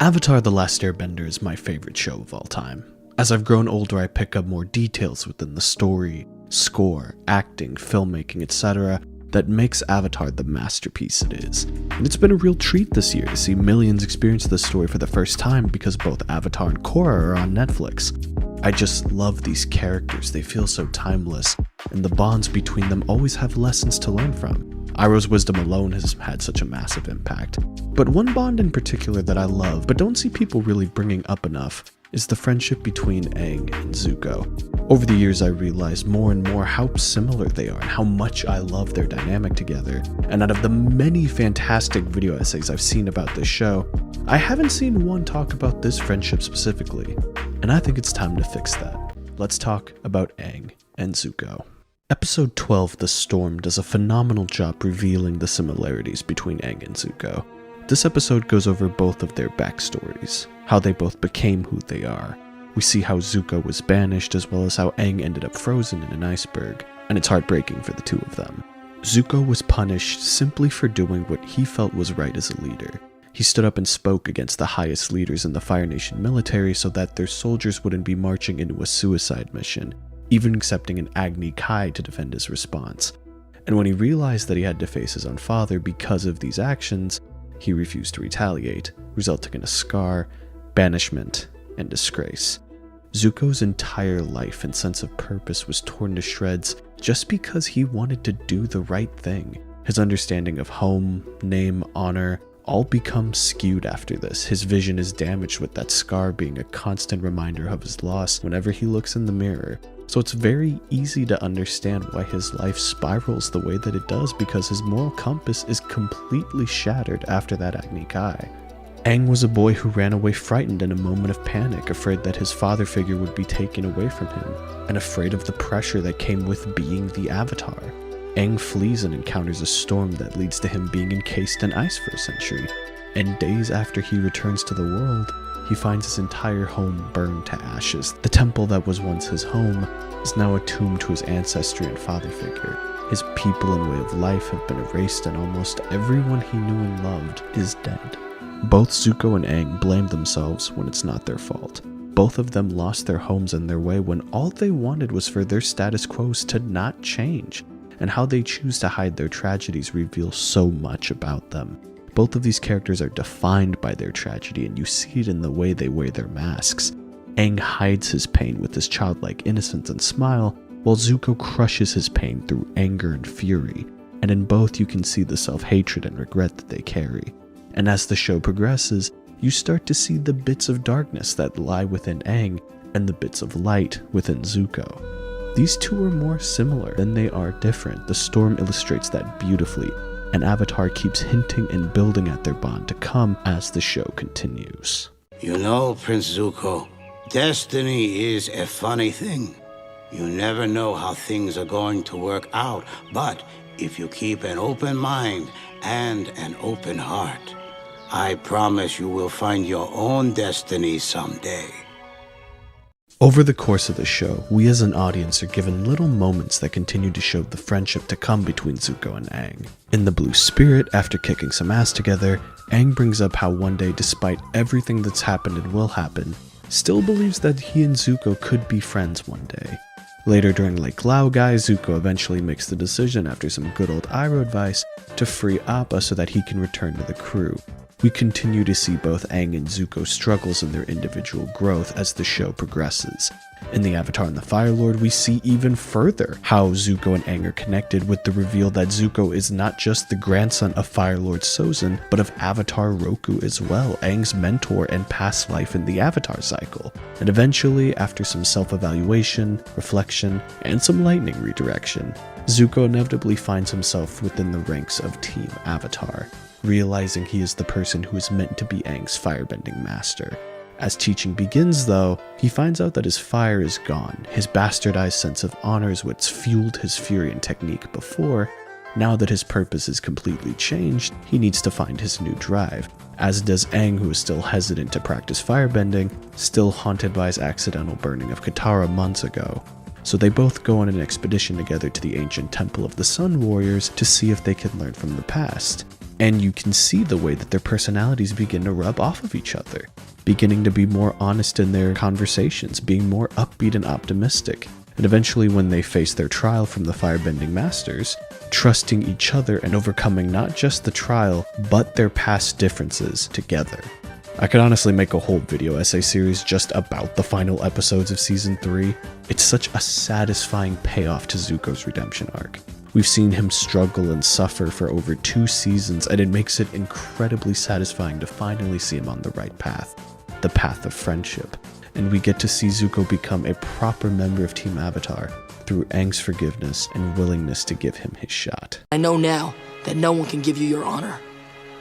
Avatar: The Last Airbender is my favorite show of all time. As I've grown older, I pick up more details within the story, score, acting, filmmaking, etc. that makes Avatar the masterpiece it is. And it's been a real treat this year to see millions experience this story for the first time because both Avatar and Korra are on Netflix. I just love these characters, they feel so timeless, and the bonds between them always have lessons to learn from. Iroh's wisdom alone has had such a massive impact. But one bond in particular that I love, but don't see people really bringing up enough, is the friendship between Aang and Zuko. Over the years I realized more and more how similar they are and how much I love their dynamic together. And out of the many fantastic video essays I've seen about this show, I haven't seen one talk about this friendship specifically. And I think it's time to fix that. Let's talk about Aang and Zuko. Episode 12, The Storm, does a phenomenal job revealing the similarities between Aang and Zuko. This episode goes over both of their backstories, how they both became who they are. We see how Zuko was banished as well as how Aang ended up frozen in an iceberg, and it's heartbreaking for the two of them. Zuko was punished simply for doing what he felt was right as a leader. He stood up and spoke against the highest leaders in the Fire Nation military so that their soldiers wouldn't be marching into a suicide mission, even accepting an Agni Kai to defend his response. And when he realized that he had to face his own father because of these actions, he refused to retaliate, resulting in a scar, banishment, and disgrace. Zuko's entire life and sense of purpose was torn to shreds just because he wanted to do the right thing. His understanding of home, name, honor, all become skewed after this. His vision is damaged with that scar being a constant reminder of his loss whenever he looks in the mirror. So it's very easy to understand why his life spirals the way that it does, because his moral compass is completely shattered after that Agni Kai. Aang was a boy who ran away frightened in a moment of panic, afraid that his father figure would be taken away from him, and afraid of the pressure that came with being the Avatar. Aang flees and encounters a storm that leads to him being encased in ice for a century, and days after he returns to the world, he finds his entire home burned to ashes. The temple that was once his home is now a tomb to his ancestry and father figure. His people and way of life have been erased, and almost everyone he knew and loved is dead. Both Zuko and Aang blame themselves when it's not their fault. Both of them lost their homes and their way when all they wanted was for their status quos to not change, and how they choose to hide their tragedies reveals so much about them. Both of these characters are defined by their tragedy, and you see it in the way they wear their masks. Aang hides his pain with his childlike innocence and smile, while Zuko crushes his pain through anger and fury, and in both you can see the self-hatred and regret that they carry. And as the show progresses, you start to see the bits of darkness that lie within Aang and the bits of light within Zuko. These two are more similar than they are different. The storm illustrates that beautifully, and Avatar keeps hinting and building at their bond to come as the show continues. You know, Prince Zuko, destiny is a funny thing. You never know how things are going to work out, but if you keep an open mind and an open heart, I promise you will find your own destiny someday. Over the course of the show, we as an audience are given little moments that continue to show the friendship to come between Zuko and Aang. In The Blue Spirit, after kicking some ass together, Aang brings up how one day, despite everything that's happened and will happen, still believes that he and Zuko could be friends one day. Later during Lake Laogai, Zuko eventually makes the decision, after some good old Iroh advice, to free Appa so that he can return to the crew. We continue to see both Aang and Zuko's struggles in their individual growth as the show progresses. In The Avatar and the Fire Lord, we see even further how Zuko and Aang are connected, with the reveal that Zuko is not just the grandson of Fire Lord Sozin, but of Avatar Roku as well, Aang's mentor and past life in the Avatar cycle. And eventually, after some self-evaluation, reflection, and some lightning redirection, Zuko inevitably finds himself within the ranks of Team Avatar, realizing he is the person who is meant to be Aang's firebending master. As teaching begins though, he finds out that his fire is gone. His bastardized sense of honor is what's fueled his fury and technique before. Now that his purpose is completely changed, he needs to find his new drive, as does Aang, who is still hesitant to practice firebending, still haunted by his accidental burning of Katara months ago. So they both go on an expedition together to the ancient temple of the Sun Warriors to see if they can learn from the past. And you can see the way that their personalities begin to rub off of each other, beginning to be more honest in their conversations, being more upbeat and optimistic. And eventually, when they face their trial from the firebending masters, trusting each other and overcoming not just the trial, but their past differences together. I could honestly make a whole video essay series just about the final episodes of Season 3. It's such a satisfying payoff to Zuko's redemption arc. We've seen him struggle and suffer for over 2 seasons, and it makes it incredibly satisfying to finally see him on the right path, the path of friendship. And we get to see Zuko become a proper member of Team Avatar through Aang's forgiveness and willingness to give him his shot. I know now that no one can give you your honor.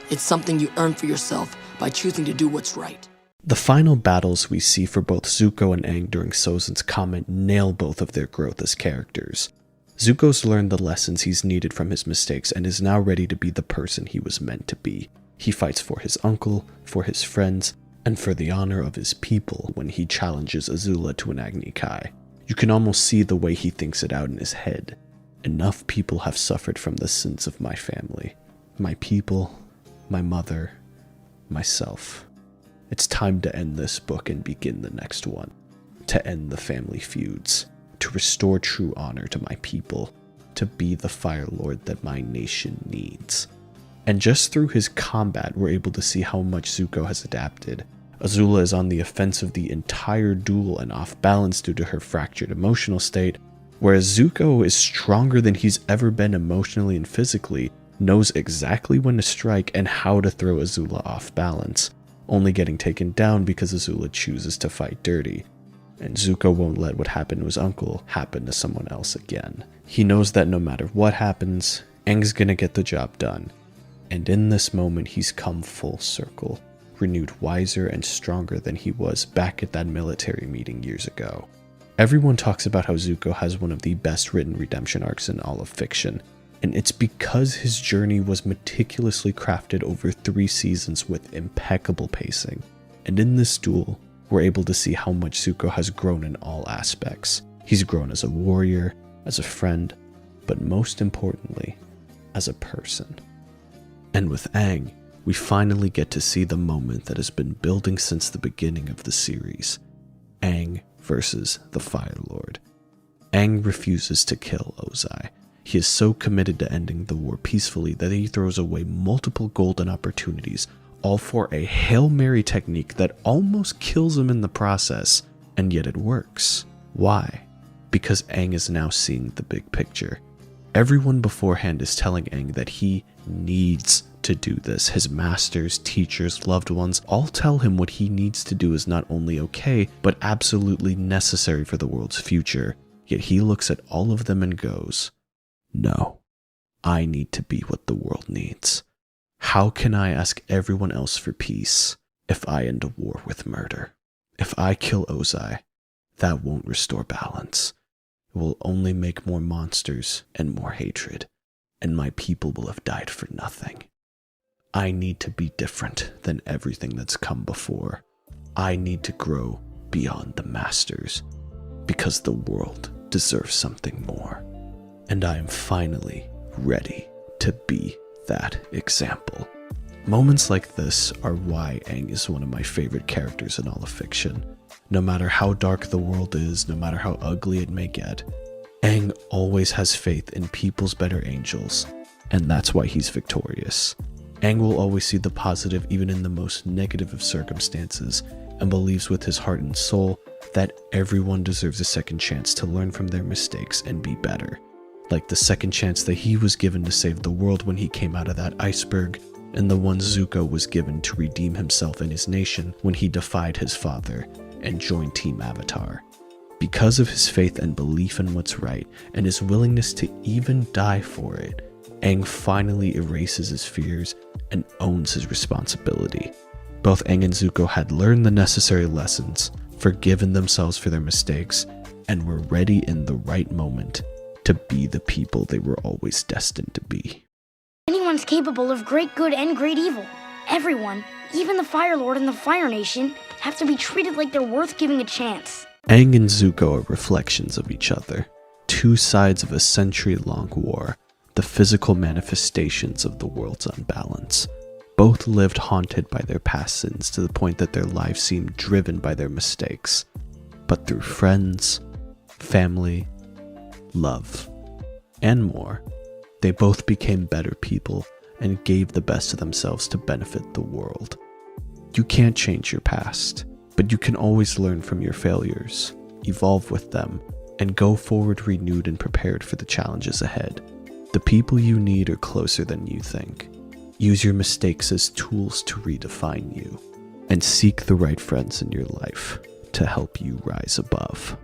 It's something you earn for yourself by choosing to do what's right. The final battles we see for both Zuko and Aang during Sozin's comment nail both of their growth as characters. Zuko's learned the lessons he's needed from his mistakes and is now ready to be the person he was meant to be. He fights for his uncle, for his friends, and for the honor of his people when he challenges Azula to an Agni Kai. You can almost see the way he thinks it out in his head. Enough people have suffered from the sins of my family, my people, my mother, myself. It's time to end this book and begin the next one. To end the family feuds. To restore true honor to my people. To be the Fire Lord that my nation needs. And just through his combat, we're able to see how much Zuko has adapted. Azula is on the offensive the entire duel and off balance due to her fractured emotional state, whereas Zuko is stronger than he's ever been emotionally and physically, knows exactly when to strike and how to throw Azula off balance, only getting taken down because Azula chooses to fight dirty. And Zuko won't let what happened to his uncle happen to someone else again. He knows that no matter what happens, Aang's gonna get the job done. And in this moment, he's come full circle, renewed wiser and stronger than he was back at that military meeting years ago. Everyone talks about how Zuko has one of the best written redemption arcs in all of fiction, and it's because his journey was meticulously crafted over 3 seasons with impeccable pacing. And in this duel, we're able to see how much Zuko has grown in all aspects. He's grown as a warrior, as a friend, but most importantly, as a person. And with Aang, we finally get to see the moment that has been building since the beginning of the series. Aang versus the Fire Lord. Aang refuses to kill Ozai. He is so committed to ending the war peacefully that he throws away multiple golden opportunities, all for a Hail Mary technique that almost kills him in the process, and yet it works. Why? Because Aang is now seeing the big picture. Everyone beforehand is telling Aang that he needs to do this. His masters, teachers, loved ones all tell him what he needs to do is not only okay, but absolutely necessary for the world's future. Yet he looks at all of them and goes, "No, I need to be what the world needs. How can I ask everyone else for peace if I end a war with murder? If I kill Ozai, that won't restore balance. It will only make more monsters and more hatred, and my people will have died for nothing. I need to be different than everything that's come before. I need to grow beyond the masters, because the world deserves something more. And I am finally ready to be that example." Moments like this are why Aang is one of my favorite characters in all of fiction. No matter how dark the world is, no matter how ugly it may get, Aang always has faith in people's better angels, and that's why he's victorious. Aang will always see the positive even in the most negative of circumstances, and believes with his heart and soul that everyone deserves a second chance to learn from their mistakes and be better. Like the second chance that he was given to save the world when he came out of that iceberg, and the one Zuko was given to redeem himself and his nation when he defied his father and joined Team Avatar. Because of his faith and belief in what's right, and his willingness to even die for it, Aang finally erases his fears and owns his responsibility. Both Aang and Zuko had learned the necessary lessons, forgiven themselves for their mistakes, and were ready in the right moment to be the people they were always destined to be. Anyone's capable of great good and great evil. Everyone, even the Fire Lord and the Fire Nation, have to be treated like they're worth giving a chance. Aang and Zuko are reflections of each other, 2 sides of a century-long war, the physical manifestations of the world's unbalance. Both lived haunted by their past sins to the point that their lives seemed driven by their mistakes. But through friends, family, love, and more, they both became better people and gave the best of themselves to benefit the world. You can't change your past, but you can always learn from your failures, evolve with them, and go forward renewed and prepared for the challenges ahead. The people you need are closer than you think. Use your mistakes as tools to redefine you, and seek the right friends in your life to help you rise above.